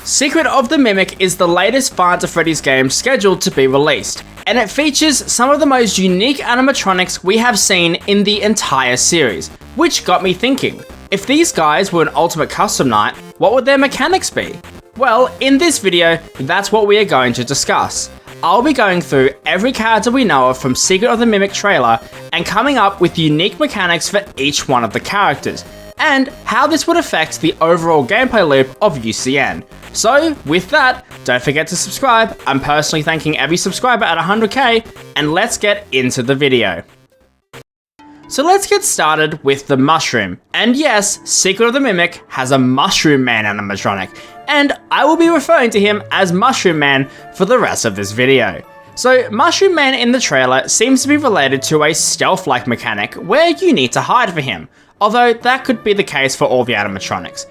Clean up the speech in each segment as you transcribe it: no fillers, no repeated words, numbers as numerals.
Secret of the Mimic is the latest Five Nights at Freddy's game scheduled to be released, and it features some of the most unique animatronics we have seen in the entire series, which got me thinking, if these guys were an Ultimate Custom Night, what would their mechanics be? Well, in this video, that's what we are going to discuss. I'll be going through every character we know of from Secret of the Mimic trailer and coming up with unique mechanics for each one of the characters, and how this would affect the overall gameplay loop of UCN. So, with that, don't forget to subscribe. I'm personally thanking every subscriber at 100k, and let's get into the video. So let's get started with the Mushroom. And yes, Secret of the Mimic has a Mushroom Man animatronic, and I will be referring to him as Mushroom Man for the rest of this video. So Mushroom Man in the trailer seems to be related to a stealth-like mechanic where you need to hide for him, although that could be the case for all the animatronics.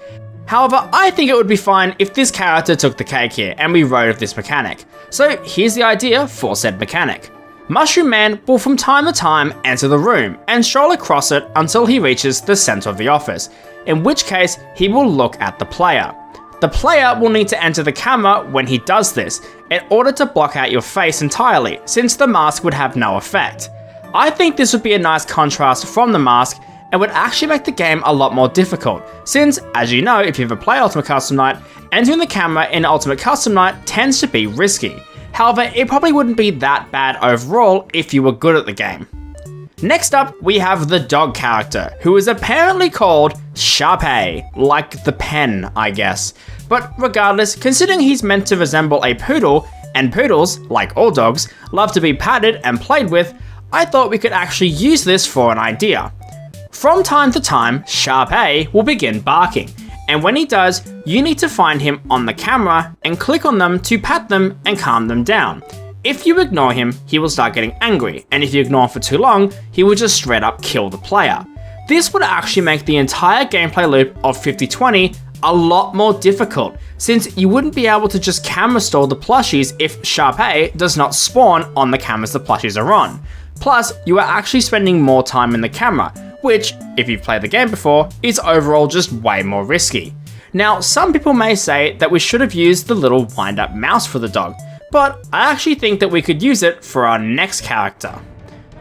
However, I think it would be fine if this character took the cake here and we rode with this mechanic. So here's the idea for said mechanic. Mushroom Man will from time to time enter the room and stroll across it until he reaches the center of the office, in which case he will look at the player. The player will need to enter the camera when he does this, in order to block out your face entirely, since the mask would have no effect. I think this would be a nice contrast from the mask, and would actually make the game a lot more difficult, since, as you know if you ever play Ultimate Custom Night, entering the camera in Ultimate Custom Night tends to be risky. However, it probably wouldn't be that bad overall if you were good at the game. Next up, we have the dog character, who is apparently called Sharpay, like the pen, I guess. But regardless, considering he's meant to resemble a poodle, and poodles, like all dogs, love to be patted and played with, I thought we could actually use this for an idea. From time to time, Sharpay will begin barking, and when he does, you need to find him on the camera and click on them to pat them and calm them down. If you ignore him, he will start getting angry, and if you ignore him for too long, he will just straight up kill the player. This would actually make the entire gameplay loop of 50/20 a lot more difficult, since you wouldn't be able to just camera stall the plushies if Sharpay does not spawn on the cameras the plushies are on. Plus, you are actually spending more time in the camera, which, if you've played the game before, is overall just way more risky. Now, some people may say that we should have used the little wind-up mouse for the dog, but I actually think that we could use it for our next character.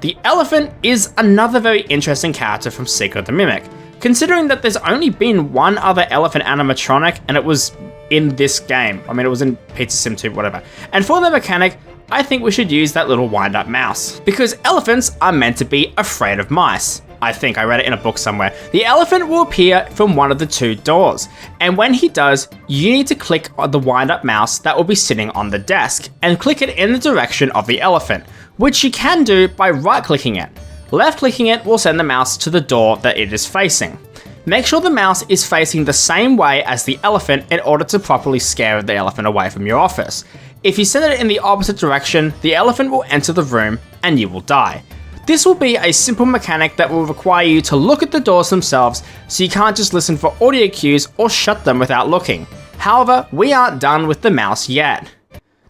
The elephant is another very interesting character from Secret of the Mimic, considering that there's only been one other elephant animatronic, and it was in this game. I mean, it was in Pizza Sim 2, whatever. And for the mechanic, I think we should use that little wind-up mouse, because elephants are meant to be afraid of mice. I think I read it in a book somewhere. The elephant will appear from one of the two doors, and when he does, you need to click on the wind-up mouse that will be sitting on the desk, and click it in the direction of the elephant, which you can do by right-clicking it. Left-clicking it will send the mouse to the door that it is facing. Make sure the mouse is facing the same way as the elephant in order to properly scare the elephant away from your office. If you send it in the opposite direction, the elephant will enter the room and you will die. This will be a simple mechanic that will require you to look at the doors themselves, so you can't just listen for audio cues or shut them without looking. However, we aren't done with the mouse yet.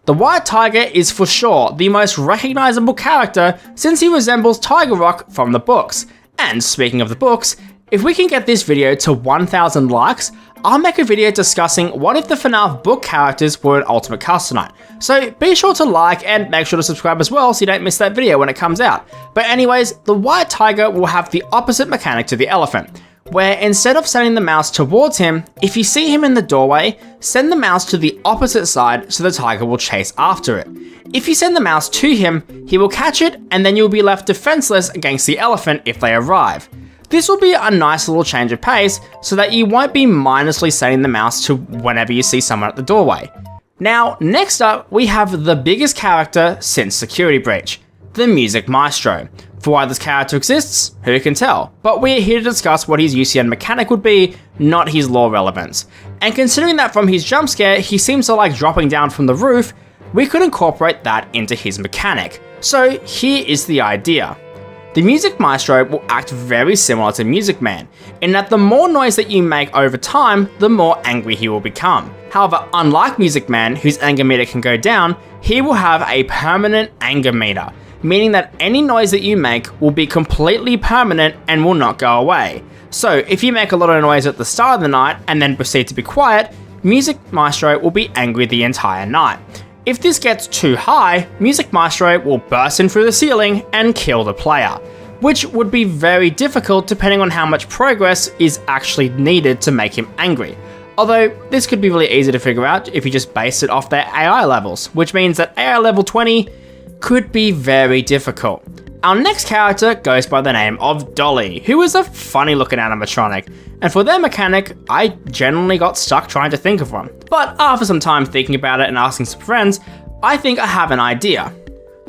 The White Tiger is for sure the most recognizable character, since he resembles Tiger Rock from the books. And speaking of the books, if we can get this video to 1,000 likes, I'll make a video discussing what if the FNAF book characters were an Ultimate Custom Night. So be sure to like and make sure to subscribe as well so you don't miss that video when it comes out. But anyways, the White Tiger will have the opposite mechanic to the elephant, where instead of sending the mouse towards him, if you see him in the doorway, send the mouse to the opposite side so the tiger will chase after it. If you send the mouse to him, he will catch it and then you'll be left defenseless against the elephant if they arrive. This will be a nice little change of pace so that you won't be mindlessly sending the mouse to whenever you see someone at the doorway. Now, next up, we have the biggest character since Security Breach, the Music Maestro. For why this character exists, who can tell? But we're here to discuss what his UCN mechanic would be, not his lore relevance. And considering that from his jump scare, he seems to like dropping down from the roof, we could incorporate that into his mechanic. So here is the idea. The Music Maestro will act very similar to Music Man, in that the more noise that you make over time, the more angry he will become. However, unlike Music Man, whose anger meter can go down, he will have a permanent anger meter, meaning that any noise that you make will be completely permanent and will not go away. So if you make a lot of noise at the start of the night and then proceed to be quiet, Music Maestro will be angry the entire night. If this gets too high, Music Maestro will burst in through the ceiling and kill the player, which would be very difficult depending on how much progress is actually needed to make him angry. Although, this could be really easy to figure out if you just base it off their AI levels, which means that AI level 20 could be very difficult. Our next character goes by the name of Dolly, who is a funny looking animatronic, and for their mechanic, I generally got stuck trying to think of one. But after some time thinking about it and asking some friends, I think I have an idea.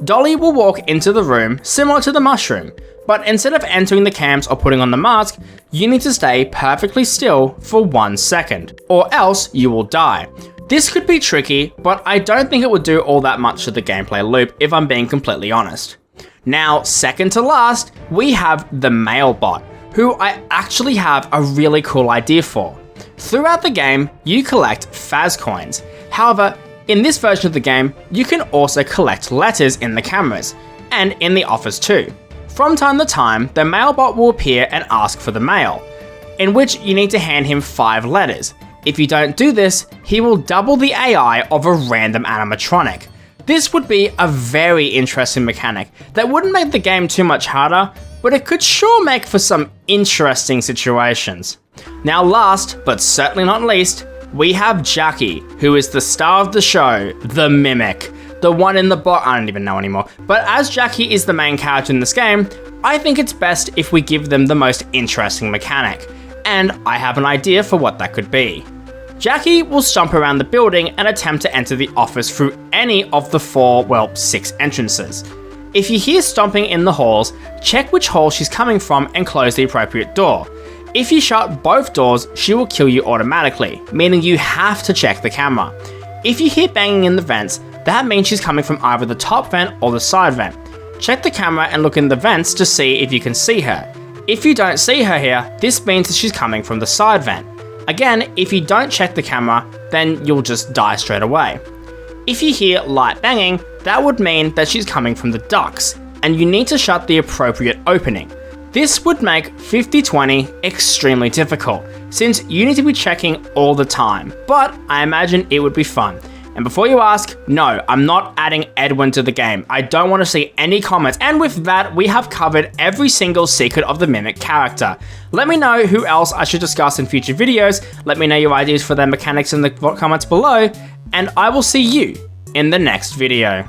Dolly will walk into the room similar to the mushroom, but instead of entering the cams or putting on the mask, you need to stay perfectly still for 1 second, or else you will die. This could be tricky, but I don't think it would do all that much to the gameplay loop if I'm being completely honest. Now, second to last, we have the Mail Bot, who I actually have a really cool idea for. Throughout the game, you collect Faz coins. However, in this version of the game, you can also collect letters in the cameras, and in the office too. From time to time, the Mailbot will appear and ask for the mail, in which you need to hand him 5 letters. If you don't do this, he will double the AI of a random animatronic. This would be a very interesting mechanic that wouldn't make the game too much harder, but it could sure make for some interesting situations. Now last, but certainly not least, we have Jackie, who is the star of the show, the Mimic. The one in the I don't even know anymore. But as Jackie is the main character in this game, I think it's best if we give them the most interesting mechanic. And I have an idea for what that could be. Jackie will stomp around the building and attempt to enter the office through any of the 6 entrances. If you hear stomping in the halls, check which hall she's coming from and close the appropriate door. If you shut both doors, she will kill you automatically, meaning you have to check the camera. If you hear banging in the vents, that means she's coming from either the top vent or the side vent. Check the camera and look in the vents to see if you can see her. If you don't see her here, this means that she's coming from the side vent. Again, if you don't check the camera, then you'll just die straight away. If you hear light banging, that would mean that she's coming from the ducts, and you need to shut the appropriate opening. This would make 50-20 extremely difficult, since you need to be checking all the time, but I imagine it would be fun. And before you ask, no, I'm not adding Edwin to the game. I don't want to see any comments. And with that, we have covered every single secret of the Mimic character. Let me know who else I should discuss in future videos. Let me know your ideas for their mechanics in the comments below. And I will see you in the next video.